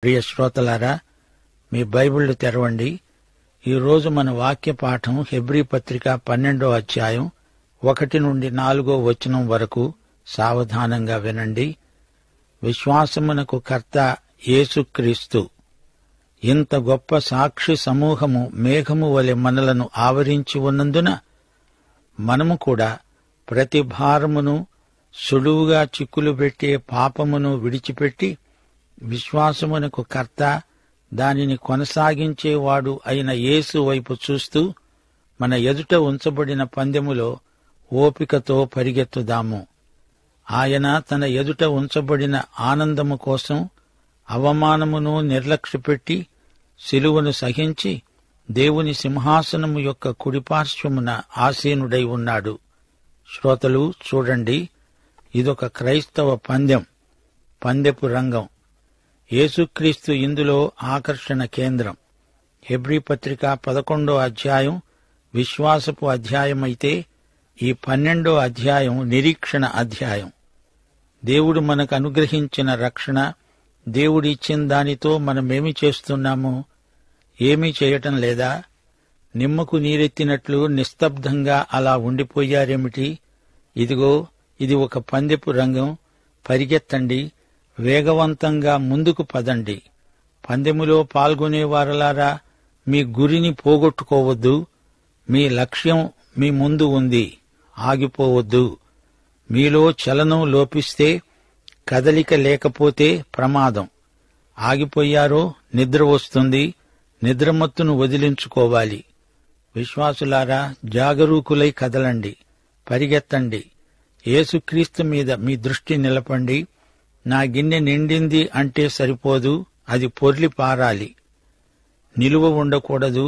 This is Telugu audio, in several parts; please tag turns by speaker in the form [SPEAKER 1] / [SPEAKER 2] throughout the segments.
[SPEAKER 1] ప్రియ శ్రోతలారా, మీ బైబిళ్లు తెరవండి. ఈరోజు మన వాక్య పాఠం హెబ్రీ పత్రిక 12వ అధ్యాయం 1 నుండి 4వ వచనం వరకు. సావధానంగా వినండి. విశ్వాసమునకు కర్త యేసుక్రీస్తు. ఇంత గొప్ప సాక్షి సమూహము మేఘము వలె మనలను ఆవరించి ఉన్నందున మనము కూడా ప్రతి భారమును, సులువుగా చిక్కులు పెట్టే పాపమును విడిచిపెట్టి విశ్వాసమునకు కర్త, దానిని కొనసాగించేవాడు అయిన యేసు వైపు చూస్తూ మన ఎదుట ఉంచబడిన పందెములో ఓపికతో పరిగెత్తుదాము. ఆయన తన ఎదుట ఉంచబడిన ఆనందము కోసం అవమానమును నిర్లక్ష్యపెట్టి శిలువను సహించి దేవుని సింహాసనము యొక్క కుడిపార్శ్వమున ఆసీనుడై ఉన్నాడు. శ్రోతలు చూడండి, ఇదొక క్రైస్తవ పందెం, పందెపు రంగం. యేసుక్రీస్తు ఇందులో ఆకర్షణ కేంద్రం. హెబ్రీ పత్రిక 11వ అధ్యాయం విశ్వాసపు అధ్యాయమైతే ఈ 12వ అధ్యాయం నిరీక్షణ అధ్యాయం. దేవుడు మనకు అనుగ్రహించిన రక్షణ, దేవుడిచ్చిన దానితో మనమేమి చేస్తున్నాము? ఏమీ చేయటం లేదా? నిమ్మకు నీరెత్తినట్లు నిస్తబ్దంగా అలా ఉండిపోయారేమిటి? ఇదిగో, ఇది ఒక పందెపు రంగం. పరిగెత్తండి, వేగవంతంగా ముందుకు పదండి. పందెములో పాల్గొనేవారలారా, మీ గురిని పోగొట్టుకోవద్దు. మీ లక్ష్యం మీ ముందు ఉంది. ఆగిపోవద్దు. మీలో చలనం లోపిస్తే, కదలిక లేకపోతే ప్రమాదం. ఆగిపోయారో నిద్ర వస్తుంది. నిద్రమత్తును వదిలించుకోవాలి. విశ్వాసులారా, జాగరూకులై కదలండి, పరిగెత్తండి. యేసుక్రీస్తు మీద మీ దృష్టి నిలపండి. నా గిన్నె నిండింది అంటే సరిపోదు, అది పొర్లి పారాలి. నిలువ ఉండకూడదు,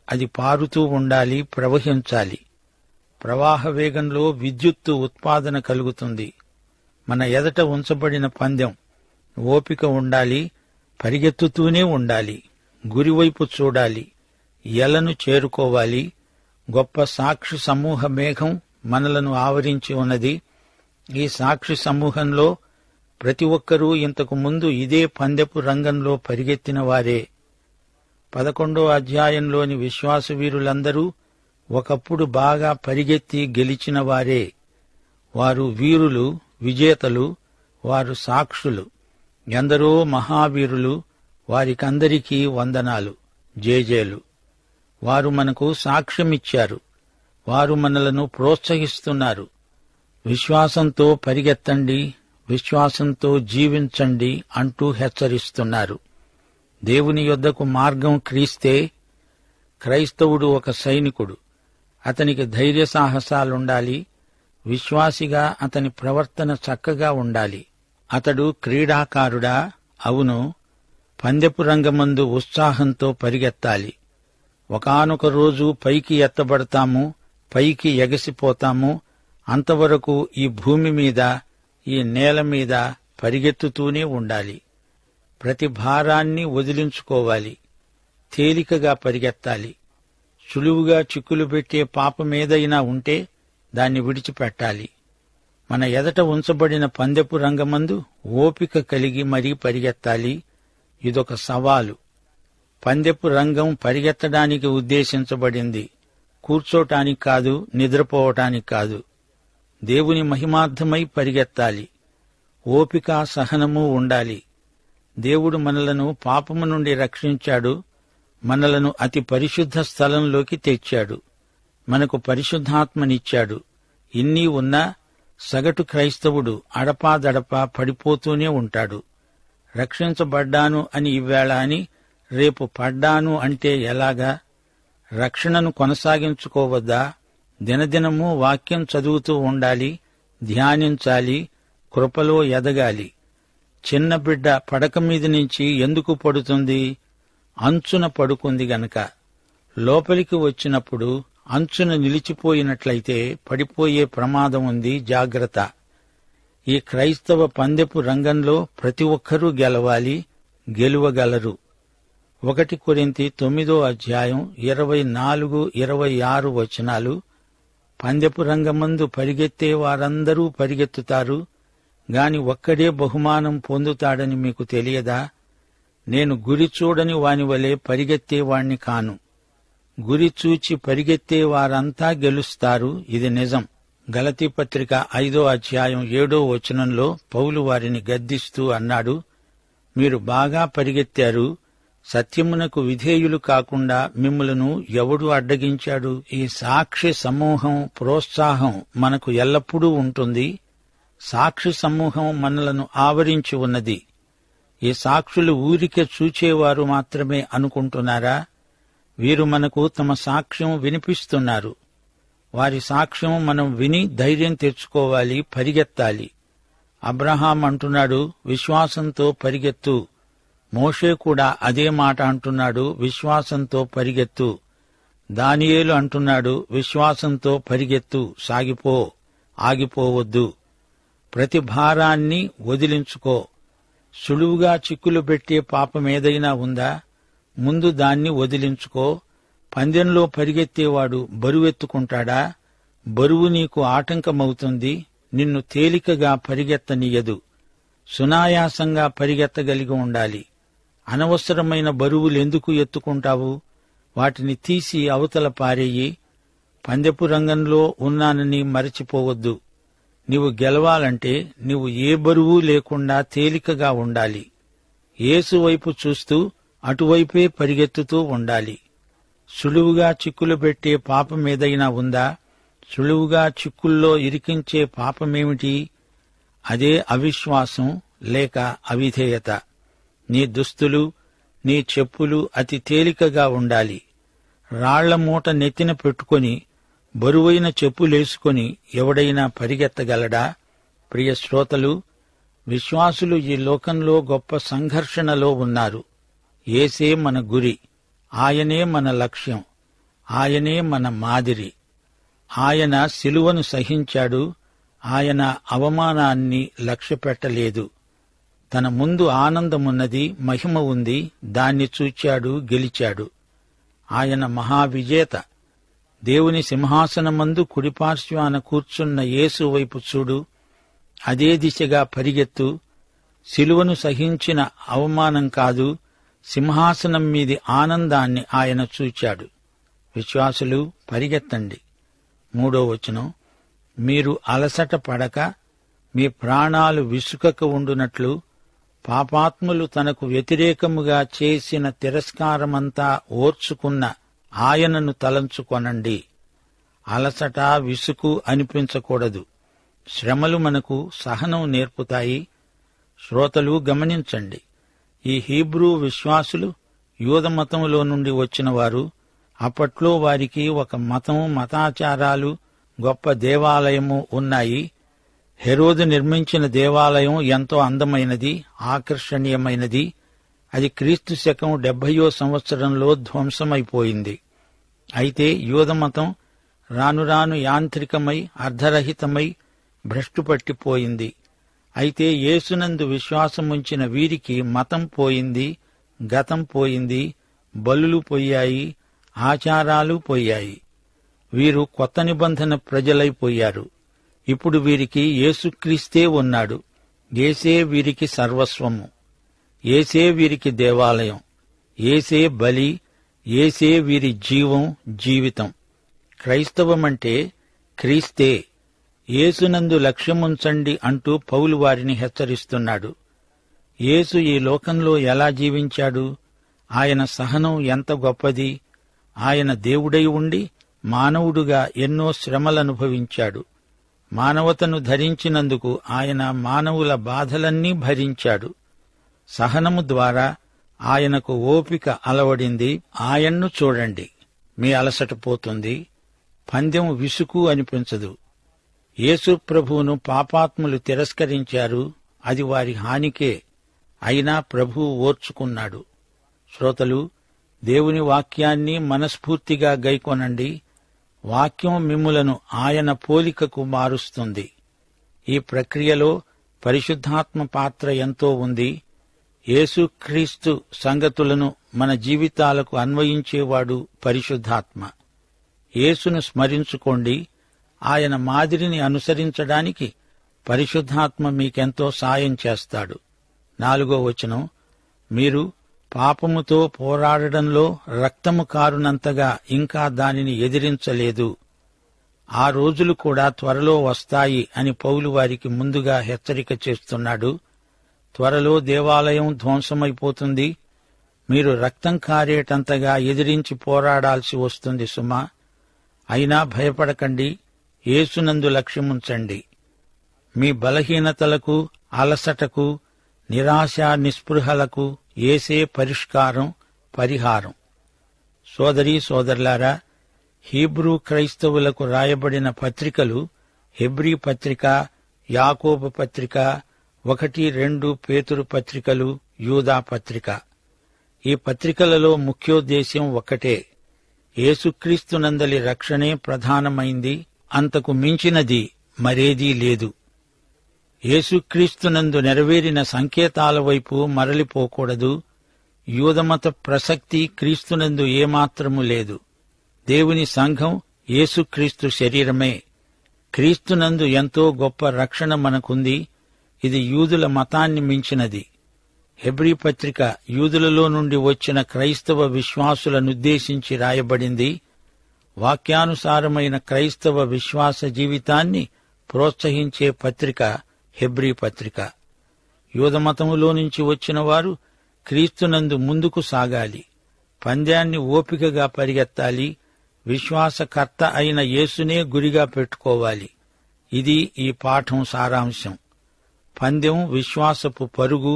[SPEAKER 1] అది పారుతూ ఉండాలి, ప్రవహించాలి. ప్రవాహ వేగంలో విద్యుత్తు ఉత్పాదన కలుగుతుంది. మన ఎదట ఉంచబడిన పందెం. ఓపిక ఉండాలి, పరిగెత్తుతూనే ఉండాలి. గురివైపు చూడాలి, ఎలను చేరుకోవాలి. గొప్ప సాక్షి సమూహ మేఘం మనలను ఆవరించి ఉన్నది. ఈ సాక్షి సమూహంలో ప్రతి ఒక్కరూ ఇంతకు ముందు ఇదే పందెపు రంగంలో పరిగెత్తిన వారే. 11వ అధ్యాయంలోని విశ్వాస వీరులందరూ ఒకప్పుడు బాగా పరిగెత్తి గెలిచిన వారే. వారు వీరులు, విజేతలు, వారు సాక్షులు. ఎందరో మహావీరులు, వారికందరికీ వందనాలు, జేజేలు. వారు మనకు సాక్ష్యమిచ్చారు. వారు మనలను ప్రోత్సహిస్తున్నారు. విశ్వాసంతో పరిగెత్తండి, విశ్వాసంతో జీవించండి అంటూ హెచ్చరిస్తున్నారు. దేవుని యొద్దకు మార్గం క్రీస్తే. క్రైస్తవుడు ఒక సైనికుడు. అతనికి ధైర్య సాహసాలుండాలి. విశ్వాసిగా అతని ప్రవర్తన చక్కగా ఉండాలి. అతడు క్రీడాకారుడా? అవును. పందెపు రంగమందు ఉత్సాహంతో పరిగెత్తాలి. ఒకానొక రోజు పైకి ఎత్తబడతాము, పైకి ఎగసిపోతాము. అంతవరకు ఈ భూమి మీద, ఈ నేల మీద పరిగెత్తుతూనే ఉండాలి. ప్రతి భారాన్ని వదిలించుకోవాలి. తేలికగా పరిగెత్తాలి. సులువుగా చిక్కులు పెట్టే పాపమేదైనా ఉంటే దాన్ని విడిచిపెట్టాలి. మన ఎదట ఉంచబడిన పందెపు రంగమందు ఓపిక కలిగి మరీ పరిగెత్తాలి. ఇదొక సవాలు. పందెపు రంగం పరిగెత్తడానికి ఉద్దేశించబడింది, కూర్చోటానికి కాదు, నిద్రపోవటానికి కాదు. దేవుని మహిమార్థమై పరిగెత్తాలి. ఓపిక, సహనము ఉండాలి. దేవుడు మనలను పాపము నుండి రక్షించాడు. మనలను అతి పరిశుద్ధ స్థలంలోకి తెచ్చాడు. మనకు పరిశుద్ధాత్మనిచ్చాడు. ఇన్ని ఉన్నా సగటు క్రైస్తవుడు అడపాదడపా పడిపోతూనే ఉంటాడు. రక్షించబడ్డాను అని ఇవ్వేళ అని రేపు పడ్డాను అంటే ఎలాగా? రక్షణను కొనసాగించుకోవద్దా? దినదినము వాక్యం చదువుతూ ఉండాలి, ధ్యానించాలి, కృపలో ఎదగాలి. చిన్న బిడ్డ పడక మీద నుంచి ఎందుకు పడుతుంది? అంచున పడుకుంది గనక. లోపలికి వచ్చినప్పుడు అంచున నిలిచిపోయినట్లయితే పడిపోయే ప్రమాదం ఉంది. జాగ్రత్త. ఈ క్రైస్తవ పందెపు రంగంలో ప్రతి ఒక్కరూ గెలవాలి, గెలువగలరు. 1 కొరింథీ 9వ అధ్యాయం 24, 26 వచనాలు. పందెపు రంగమందు పరిగెత్తే వారందరూ పరిగెత్తుతారు, గాని ఒక్కడే బహుమానం పొందుతాడని మీకు తెలియదా? నేను గురి చూడని వాని వలె పరిగెత్తేవాణ్ణి కాను. గురి చూచి పరిగెత్తే వారంతా గెలుస్తారు, ఇది నిజం. గలతీ పత్రిక 5వ అధ్యాయం 7వ వచనంలో పౌలు వారిని గద్దిస్తూ అన్నాడు, మీరు బాగా పరిగెత్తారు, సత్యమునకు విధేయులు కాకుండా మిమ్ములను ఎవడు అడ్డగించాడు? ఈ సాక్షి సమూహం ప్రోత్సాహం మనకు ఎల్లప్పుడూ ఉంటుంది. సాక్షి సమూహం మనలను ఆవరించి ఉన్నది. ఈ సాక్షులు ఊరికే చూచేవారు మాత్రమే అనుకుంటున్నారా? వీరు మనకు తమ సాక్ష్యం వినిపిస్తున్నారు. వారి సాక్ష్యం మనం విని ధైర్యం తెచ్చుకోవాలి, పరిగెత్తాలి. అబ్రహాం అంటున్నాడు, విశ్వాసంతో పరిగెత్తు. మోషే కూడా అదే మాట అంటున్నాడు, విశ్వాసంతో పరిగెత్తు. దానియేలు అంటున్నాడు, విశ్వాసంతో పరిగెత్తు, సాగిపో, ఆగిపోవద్దు. ప్రతి భారాన్ని వదిలించుకో. సులువుగా చిక్కులు పెట్టే పాపమేదైనా ఉందా? ముందు దాన్ని వదిలించుకో. పందెంలో పరిగెత్తేవాడు బరువెత్తుకుంటాడా? బరువు నీకు ఆటంకమవుతుంది, నిన్ను తేలికగా పరిగెత్తనీయదు. సునాయాసంగా పరిగెత్తగలిగి ఉండాలి. అనవసరమైన బరువులెందుకు ఎత్తుకుంటావు? వాటిని తీసి అవతల పారేయి. పందెపు రంగంలో ఉన్నానని మరచిపోవద్దు. నీవు గెలవాలంటే నీవు ఏ బరువు లేకుండా తేలికగా ఉండాలి. యేసు వైపు చూస్తూ అటువైపే పరిగెత్తుతూ ఉండాలి. సులువుగా చిక్కులు పెట్టే పాపమేదైనా ఉందా? సులువుగా చిక్కుల్లో ఇరికించే పాపమేమిటి? అదే అవిశ్వాసం లేక అవిధేయత. నీ దుస్తులు, నీ చెప్పులు అతి తేలికగా ఉండాలి. రాళ్ల మూట నెత్తిన పెట్టుకొని బరువైన చెప్పులేసుకొని ఎవడైనా పరిగెత్తగలడా? ప్రియ శ్రోతలు, విశ్వాసులు ఈ లోకంలో గొప్ప సంఘర్షణలో ఉన్నారు. యేసే మన గురి, ఆయనే మన లక్ష్యం, ఆయనే మన మాదిరి. ఆయన సిలువను సహించాడు, ఆయన అవమానాన్ని లక్ష్యపెట్టలేదు. తన ముందు ఆనందమున్నది, మహిమ ఉంది, దాన్ని చూచాడు, గెలిచాడు. ఆయన మహావిజేత. దేవుని సింహాసనమందు కుడిపార్శ్వాన కూర్చున్న యేసు వైపు చూడు, అదే దిశగా పరిగెత్తు. సిలువను సహించిన అవమానం కాదు, సింహాసనం మీది ఆనందాన్ని ఆయన చూచాడు. విశ్వాసులు, పరిగెత్తండి. 3వ వచనం, మీరు అలసట పడక మీ ప్రాణాలు విసుకక ఉండునట్లు పాపాత్ములు తనకు వ్యతిరేకముగా చేసిన తిరస్కారమంతా ఓర్చుకున్న ఆయనను తలంచుకొనండి. అలసట, విసుకు అనిపించకూడదు. శ్రమలు మనకు సహనం నేర్పుతాయి. శ్రోతలు గమనించండి, ఈ హీబ్రూ విశ్వాసులు యూదమతంలో నుండి వచ్చినవారు. అప్పట్లో వారికి ఒక మతం, మతాచారాలు, గొప్ప దేవాలయము ఉన్నాయి. హెరోదు నిర్మించిన దేవాలయం ఎంతో అందమైనది, ఆకర్షణీయమైనది. అది క్రీస్తు శకం 70వ సంవత్సరంలో ధ్వంసమైపోయింది. అయితే యూదమతం రాను రాను యాంత్రికమై, అర్ధరహితమై భ్రష్టుపట్టిపోయింది. అయితే యేసునందు విశ్వాసముంచిన వీరికి మతం పోయింది, గతం పోయింది, బలులు పోయాయి, ఆచారాలు పోయాయి. వీరు కొత్త నిబంధన ప్రజలైపోయారు. ఇప్పుడు వీరికి యేసుక్రీస్తే ఉన్నాడు. యేసే వీరికి సర్వస్వము. యేసే వీరికి దేవాలయం. యేసే బలి. యేసే వీరి జీవం, జీవితం. క్రైస్తవమంటే క్రీస్తే. యేసునందు లక్ష్యముంచండి అంటూ పౌలు వారిని హెచ్చరిస్తున్నాడు. యేసు ఈ లోకంలో ఎలా జీవించాడు? ఆయన సహనం ఎంత గొప్పది! ఆయన దేవుడై ఉండి మానవుడుగా ఎన్నో శ్రమలనుభవించాడు. మానవతను ధరించినందుకు ఆయన మానవుల బాధలన్నీ భరించాడు. సహనము ద్వారా ఆయనకు ఓపిక అలవడింది. ఆయన్ను చూడండి, మీ అలసట పోతుంది. పందెం విసుకు అనిపించదు. యేసు ప్రభువును పాపాత్ములు తిరస్కరించారు, అది వారి హానికే. అయినా ప్రభువు ఓర్చుకున్నాడు. శ్రోతలు, దేవుని వాక్యాన్ని మనస్ఫూర్తిగా గైకొనండి. వాక్యం మిమ్ములను ఆయన పోలికకు మారుస్తుంది. ఈ ప్రక్రియలో పరిశుద్ధాత్మ పాత్ర ఎంతో ఉంది. యేసుక్రీస్తు సంగతులను మన జీవితాలకు అన్వయించేవాడు పరిశుద్ధాత్మ. యేసును స్మరించుకోండి. ఆయన మాదిరిని అనుసరించడానికి పరిశుద్ధాత్మ మీకెంతో సాయం చేస్తాడు. 4వ వచనం, మీరు పాపముతో పోరాడడంలో రక్తము కారునంతగా ఇంకా దానిని ఎదిరించలేదు. ఆ రోజులు కూడా త్వరలో వస్తాయి అని పౌలు వారికి ముందుగా హెచ్చరిక చేస్తున్నాడు. త్వరలో దేవాలయం ధ్వంసమైపోతుంది. మీరు రక్తం కారేటంతగా ఎదిరించి పోరాడాల్సి వస్తుంది సుమా. అయినా భయపడకండి, యేసునందు లక్ష్యముంచండి. మీ బలహీనతలకు, అలసటకు, నిరాశ నిస్పృహలకు యేసే పరిష్కారం, పరిహారం. సోదరీ సోదరులారా, హీబ్రూ క్రైస్తవులకు రాయబడిన పత్రికలు హెబ్రీ పత్రిక, యాకోబు పత్రిక, 1-2 పేతురు పత్రికలు, యూదా పత్రిక. ఈ పత్రికలలో ముఖ్యోద్దేశ్యం ఒక్కటే, యేసుక్రీస్తునందలి రక్షణే ప్రధానమైంది. అంతకు మించినది మరేదీ లేదు. యేసుక్రీస్తునందు నెరవేరిన సంకేతాల వైపు మరలిపోకూడదు. యూదమత ప్రసక్తి క్రీస్తునందు ఏమాత్రము లేదు. దేవుని సంఘం యేసుక్రీస్తు శరీరమే. క్రీస్తునందు ఎంతో గొప్ప రక్షణ మనకుంది. ఇది యూదుల మతాన్ని మించినది. హెబ్రీ పత్రిక యూదులలో నుండి వచ్చిన క్రైస్తవ విశ్వాసులనుద్దేశించి రాయబడింది. వాక్యానుసారమైన క్రైస్తవ విశ్వాస జీవితాన్ని ప్రోత్సహించే పత్రిక హెబ్రీ పత్రిక. యూదమతములో నుంచి వచ్చిన వారు క్రీస్తునందు ముందుకు సాగాలి. పందెాన్ని ఓపికగా పరిగెత్తాలి. విశ్వాసకర్త అయిన యేసునే గురిగా పెట్టుకోవాలి. ఇది ఈ పాఠం సారాంశం. పందెం, విశ్వాసపు పరుగు,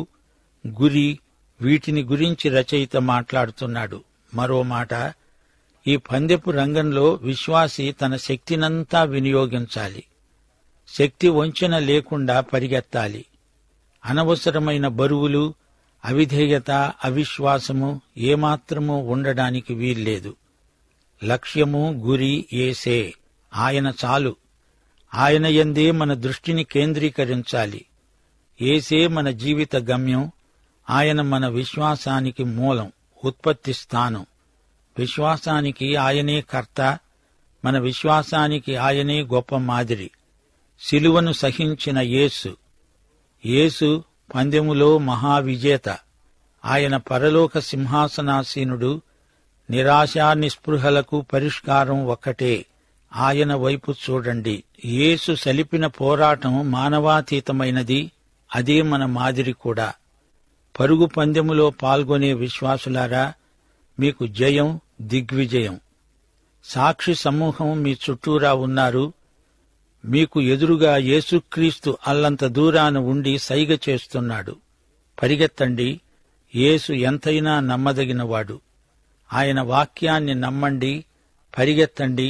[SPEAKER 1] గురి, వీటిని గురించి రచయిత మాట్లాడుతున్నాడు. మరో మాట, ఈ పందెపు రంగంలో విశ్వాసి తన శక్తినంతా వినియోగించాలి. శక్తి వంచన లేకుండా పరిగెత్తాలి. అనవసరమైన బరువులు, అవిధేయత, అవిశ్వాసము ఏమాత్రమూ ఉండడానికి వీల్లేదు. లక్ష్యము, గురి యేసే. ఆయన చాలు. ఆయన యందే మన దృష్టిని కేంద్రీకరించాలి. యేసే మన జీవిత గమ్యం. ఆయన మన విశ్వాసానికి మూలం, ఉత్పత్తి స్థానం. విశ్వాసానికి ఆయనే కర్త. మన విశ్వాసానికి ఆయనే గొప్ప మాదిరి. శిలువను సహించిన యేసు. యేసు పందెములో మహావిజేత. ఆయన పరలోక సింహాసనాసీనుడు. నిరాశా నిస్పృహలకు పరిష్కారం ఒక్కటే, ఆయన వైపు చూడండి. యేసు సలిపిన పోరాటం మానవాతీతమైనది. అదే మన మాదిరి కూడా. పరుగు పందెములో పాల్గొనే విశ్వాసులారా, మీకు జయం, దిగ్విజయం. సాక్షి సమూహం మీ చుట్టూరా ఉన్నారు. మీకు ఎదురుగా యేసుక్రీస్తు అల్లంత దూరాన ఉండి సైగ చేస్తున్నాడు. పరిగెత్తండి. యేసు ఎంతైనా నమ్మదగినవాడు. ఆయన వాక్యాన్ని నమ్మండి, పరిగెత్తండి.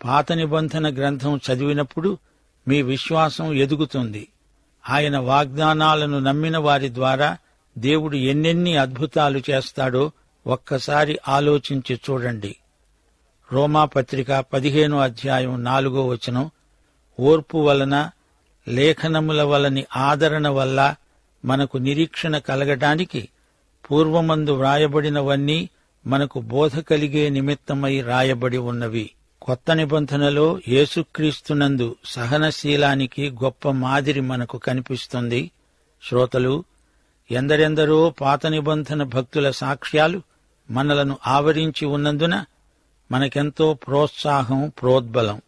[SPEAKER 1] పాత నిబంధన గ్రంథం చదివినప్పుడు మీ విశ్వాసం ఎదుగుతుంది. ఆయన వాగ్దానాలను నమ్మిన వారి ద్వారా దేవుడు ఎన్నెన్ని అద్భుతాలు చేస్తాడో ఒక్కసారి ఆలోచించి చూడండి. రోమాపత్రిక 15:4 ఓర్పు వలన, లేఖనముల వలని ఆదరణ వల్ల మనకు నిరీక్షణ కలగటానికి పూర్వమందు వ్రాయబడినవన్నీ మనకు బోధ కలిగే నిమిత్తమై రాయబడి ఉన్నవి. కొత్త నిబంధనలో యేసుక్రీస్తునందు సహనశీలానికి గొప్ప మాదిరి మనకు కనిపిస్తుంది. శ్రోతలు, ఎందరెందరో పాత నిబంధన భక్తుల సాక్ష్యాలు మనలను ఆవరించి ఉన్నందున మనకెంతో ప్రోత్సాహం, ప్రోద్బలం.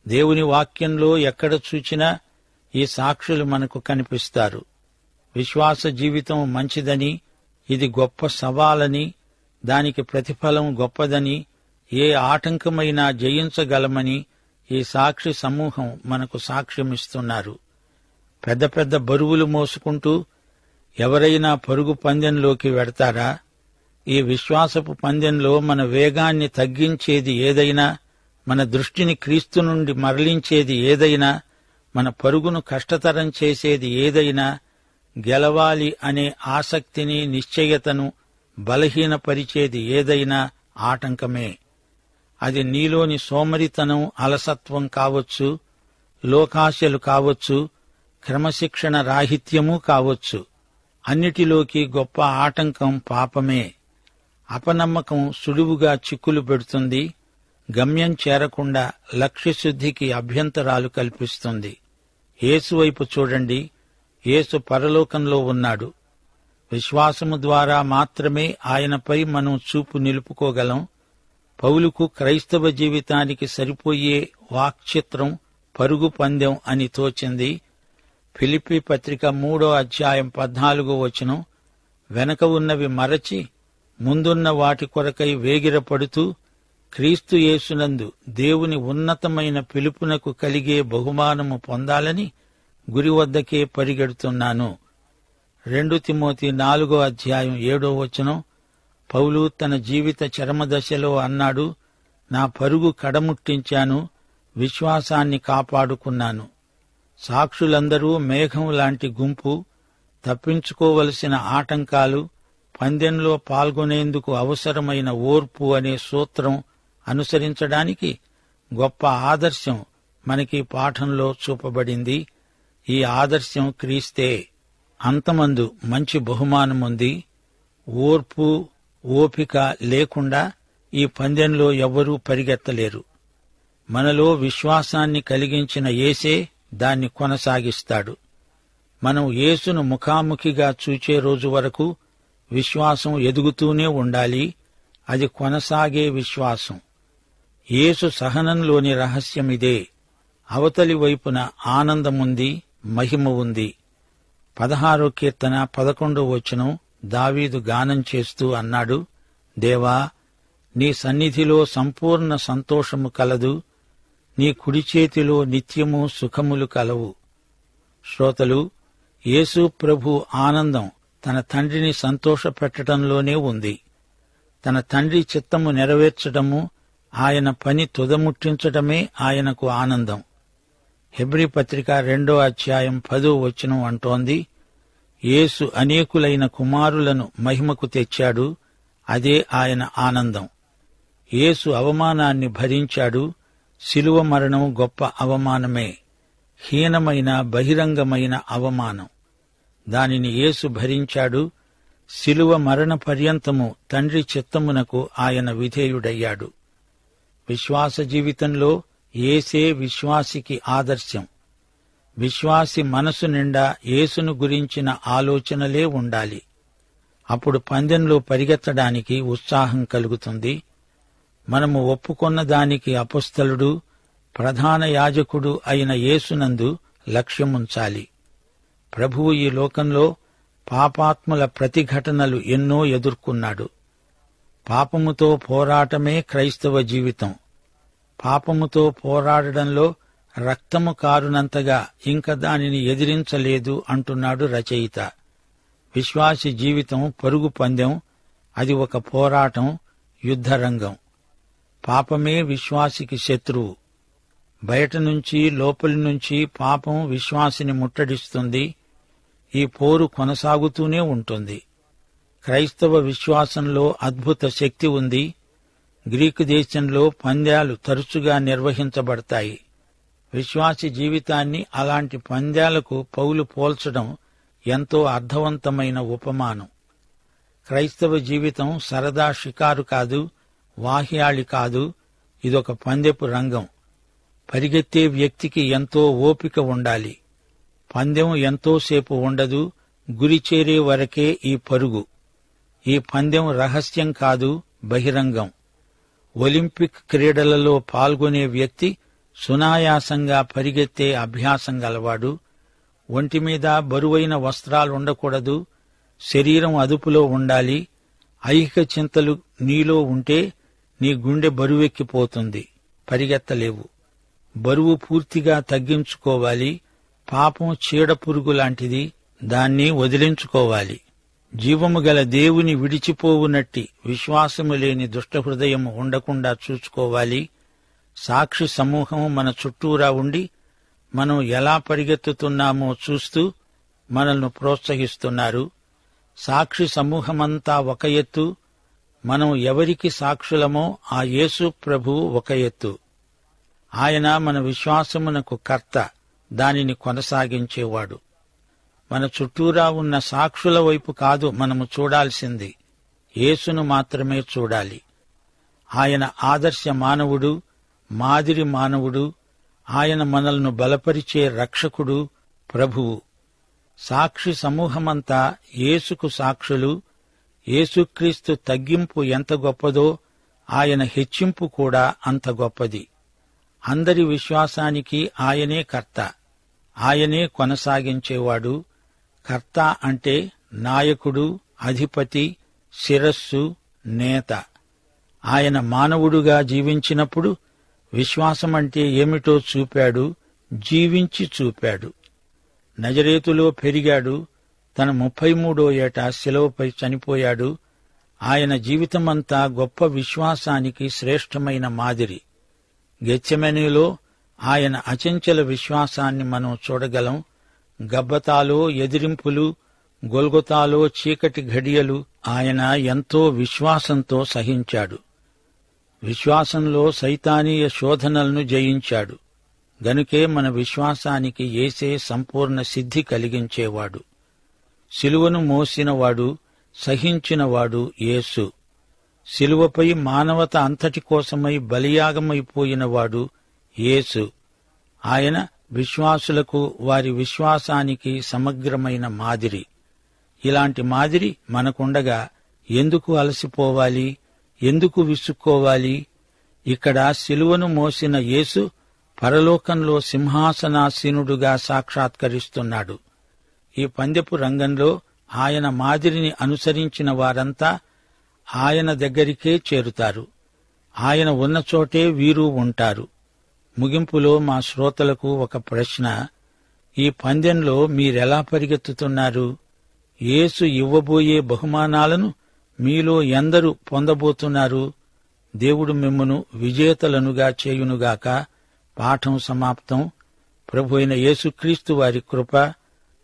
[SPEAKER 1] దేవుని వాక్యంలో ఎక్కడ చూచినా ఈ సాక్షులు మనకు కనిపిస్తారు. విశ్వాస జీవితం మంచిదని, ఇది గొప్ప సవాలని, దానికి ప్రతిఫలం గొప్పదని, ఏ ఆటంకమైనా జయించగలమని ఈ సాక్షి సమూహం మనకు సాక్ష్యమిస్తున్నారు. పెద్ద పెద్ద బరువులు మోసుకుంటూ ఎవరైనా పరుగు పందెంలోకి వెడతారా? ఈ విశ్వాసపు పందెంలో మన వేగాన్ని తగ్గించేది ఏదైనా, మన దృష్టిని క్రీస్తు నుండి మరలించేది ఏదైనా, మన పరుగును కష్టతరం చేసేది ఏదైనా, గెలవాలి అనే ఆసక్తిని, నిశ్చయతను బలహీనపరిచేది ఏదైనా ఆటంకమే. అది నీలోని సోమరితనం, అలసత్వం కావచ్చు, లోకాశలు కావచ్చు, క్రమశిక్షణ రాహిత్యమూ కావచ్చు. అన్నిటిలోకి గొప్ప ఆటంకం పాపమే. అపనమ్మకం సులువుగా చిక్కులు పెడుతుంది. గమ్యం చేరకుండా లక్ష్యశుద్ధికి అభ్యంతరాలు కల్పిస్తుంది. యేసు వైపు చూడండి. యేసు పరలోకంలో ఉన్నాడు. విశ్వాసము ద్వారా మాత్రమే ఆయనపై మనం చూపు నిలుపుకోగలం. పౌలుకు క్రైస్తవ జీవితానికి సరిపోయే వాక్చిత్రం పరుగు పందెం అని తోచింది. ఫిలిప్పీ పత్రిక 3:14 వెనక ఉన్నవి మరచి ముందున్న వాటి కొరకై వేగిరపడుతూ క్రీస్తు యేసునందు దేవుని ఉన్నతమైన పిలుపునకు కలిగే బహుమానము పొందాలని గురి వద్దకే పరిగెడుతున్నాను. 2 తిమోతి 4:7 పౌలు తన జీవిత చరమదశలో అన్నాడు, నా పరుగు కడముట్టించాను, విశ్వాసాన్ని కాపాడుకున్నాను. సాక్షులందరూ మేఘం లాంటి గుంపు. తప్పించుకోవలసిన ఆటంకాలు, పందెంలో పాల్గొనేందుకు అవసరమైన ఓర్పు అనే సూత్రం అనుసరించడానికి గొప్ప ఆదర్శం మనకి పాఠంలో చూపబడింది. ఈ ఆదర్శం క్రీస్తే. అంతమందు మంచి బహుమానముంది. ఓర్పు, ఓపిక లేకుండా ఈ పందెంలో ఎవ్వరూ పరిగెత్తలేరు. మనలో విశ్వాసాన్ని కలిగించిన యేసే దాన్ని కొనసాగిస్తాడు. మనం యేసును ముఖాముఖిగా చూచే రోజు వరకు విశ్వాసం ఎదుగుతూనే ఉండాలి. అది కొనసాగే విశ్వాసం. యేసు సహనంలోని రహస్యమిదే. అవతలి వైపున ఆనందముంది, మహిమ ఉంది. 16వ కీర్తన 11 దావీదు గానం చేస్తూ అన్నాడు, దేవా, నీ సన్నిధిలో సంపూర్ణ సంతోషము కలదు, నీ కుడి చేతిలో నిత్యము సుఖములు కలవు. శ్రోతలు, యేసు ప్రభు ఆనందం తన తండ్రిని సంతోషపెట్టడంలోనే ఉంది. తన తండ్రి చిత్తము నెరవేర్చడము, ఆయన పని తుదముట్టించటమే ఆయనకు ఆనందం. హెబ్రీ పత్రిక 2:10 అంటోంది, యేసు అనేకులైన కుమారులను మహిమకు తెచ్చాడు, అదే ఆయన ఆనందం. యేసు అవమానాన్ని భరించాడు. శిలువ మరణం గొప్ప అవమానమే, హీనమైన బహిరంగమైన అవమానం. దానిని యేసు భరించాడు. శిలువ మరణ పర్యంతము తండ్రి చిత్తమునకు ఆయన విధేయుడయ్యాడు. విశ్వాస జీవితంలో యేసే విశ్వాసికి ఆదర్శం. విశ్వాసి మనసు నిండా యేసును గురించిన ఆలోచనలే ఉండాలి. అప్పుడు పందెంలో పరిగెత్తడానికి ఉత్సాహం కలుగుతుంది. మనము ఒప్పుకొన్న దానికి అపొస్తలుడు, ప్రధాన యాజకుడు అయిన యేసునందు లక్ష్యముంచాలి. ప్రభువు ఈ లోకంలో పాపాత్ముల ప్రతిఘటనలు ఎన్నో ఎదుర్కొన్నాడు. పాపముతో పోరాటమే క్రైస్తవ జీవితం. పాపముతో పోరాడడంలో రక్తము కారునంతగా ఇంక దానిని ఎదిరించలేదు అంటున్నాడు రచయిత. విశ్వాసి జీవితం పరుగు పందెం. అది ఒక పోరాటం, యుద్ధరంగం. పాపమే విశ్వాసికి శత్రువు. బయట నుంచి లోపలి నుంచి పాపం విశ్వాసిని ముట్టడిస్తుంది. ఈ పోరు కొనసాగుతూనే ఉంటుంది. క్రైస్తవ విశ్వాసంలో అద్భుత శక్తి ఉంది. గ్రీకు దేశంలో పందాలు తరచుగా నిర్వహించబడతాయి. విశ్వాసి జీవితాన్ని అలాంటి పందాలకు పౌలు పోల్చడం ఎంతో అర్థవంతమైన ఉపమానం. క్రైస్తవ జీవితం సరదా షికారు కాదు, వాహ్యాళి కాదు. ఇదొక పందెపు రంగం. పరిగెత్తే వ్యక్తికి ఎంతో ఓపిక ఉండాలి. పందెం ఎంతోసేపు ఉండదు, గురి చేరే వరకే ఈ పరుగు. ఈ పందెం రహస్యం కాదు, బహిరంగం. ఒలింపిక్ క్రీడలలో పాల్గొనే వ్యక్తి సునాయాసంగా పరిగెత్తే అభ్యాసం గలవాడు. ఒంటిమీద బరువైన వస్త్రాలుండకూడదు. శరీరం అదుపులో ఉండాలి. ఐహిక చింతలు నీలో ఉంటే నీ గుండె బరువెక్కిపోతుంది, పరిగెత్తలేవు. బరువు పూర్తిగా తగ్గించుకోవాలి. పాపం చీడపురుగు లాంటిది, దాన్ని వదిలించుకోవాలి. జీవము గల దేవుని విడిచిపోవునట్టి విశ్వాసము లేని దుష్టహృదయము ఉండకుండా చూసుకోవాలి. సాక్షి సమూహం మన చుట్టూరా ఉండి మనం ఎలా పరిగెత్తుతున్నామో చూస్తూ మనల్ని ప్రోత్సహిస్తున్నారు. సాక్షి సమూహమంతా ఒక ఎత్తు, మనం ఎవరికి సాక్షులమో ఆ యేసు ప్రభువు ఒక ఎత్తు. ఆయన మన విశ్వాసమునకు కర్త, దానిని కొనసాగించేవాడు. మన చుట్టూరా ఉన్న సాక్షుల వైపు కాదు మనము చూడాల్సింది, యేసును మాత్రమే చూడాలి. ఆయన ఆదర్శ మానవుడు, మాదిరి మానవుడు. ఆయన మనల్ని బలపరిచే రక్షకుడు, ప్రభువు. సాక్షి సమూహమంతా యేసుకు సాక్షులు. యేసుక్రీస్తు తగ్గింపు ఎంత గొప్పదో ఆయన హెచ్చింపు కూడా అంత గొప్పది. అందరి విశ్వాసానికి ఆయనే కర్త, ఆయనే కొనసాగించేవాడు. కర్త అంటే నాయకుడు, అధిపతి, శిరస్సు, నేత. ఆయన మానవుడుగా జీవించినప్పుడు విశ్వాసమంటే ఏమిటో చూపాడు, జీవించి చూపాడు. నజరేతులో పెరిగాడు. తన 33వ ఏట శిలువపై చనిపోయాడు. ఆయన జీవితమంతా గొప్ప విశ్వాసానికి శ్రేష్టమైన మాదిరి. గెత్సెమనీలో ఆయన అచంచల విశ్వాసాన్ని మనం చూడగలం. గబ్బతాలో ఎదిరింపులు, గొల్గొతాలో చీకటి ఘడియలు ఆయన ఎంతో విశ్వాసంతో సహించాడు. విశ్వాసంలో సైతానీయ శోధనలను జయించాడు. గనుకే మన విశ్వాసానికి యేసే సంపూర్ణ సిద్ధి కలిగించేవాడు. శిలువను మోసినవాడు, సహించినవాడు యేసు. శిలువపై మానవత అంతటి కోసమై బలియాగమైపోయినవాడు యేసు. ఆయన విశ్వాసులకు వారి విశ్వాసానికి సమగ్రమైన మాదిరి. ఇలాంటి మాదిరి మనకుండగా ఎందుకు అలసిపోవాలి, ఎందుకు విసుక్కోవాలి? ఇక్కడ శిలువను మోసిన యేసు పరలోకంలో సింహాసనాసీనుడుగా సాక్షాత్కరిస్తున్నాడు. ఈ పందెపు రంగంలో ఆయన మాదిరిని అనుసరించిన వారంతా ఆయన దగ్గరికే చేరుతారు. ఆయన ఉన్న చోటే వీరు ఉంటారు. ముగింపులో మా శ్రోతలకు ఒక ప్రశ్న: ఈ పందెంలో మీరెలా పరిగెత్తుతున్నారు? యేసు ఇవ్వబోయే బహుమానాలను మీలో ఎందరు పొందబోతున్నారు? దేవుడు మిమ్మును విజేతలనుగా చేయునుగాక. పాఠం సమాప్తం. ప్రభు అయిన యేసుక్రీస్తు వారి కృప,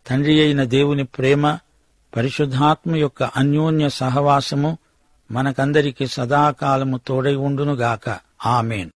[SPEAKER 1] తండ్రి అయిన దేవుని ప్రేమ, పరిశుద్ధాత్మ యొక్క అన్యోన్య సహవాసము మనకందరికి సదాకాలము తోడై ఉండునుగాక. ఆమేన్.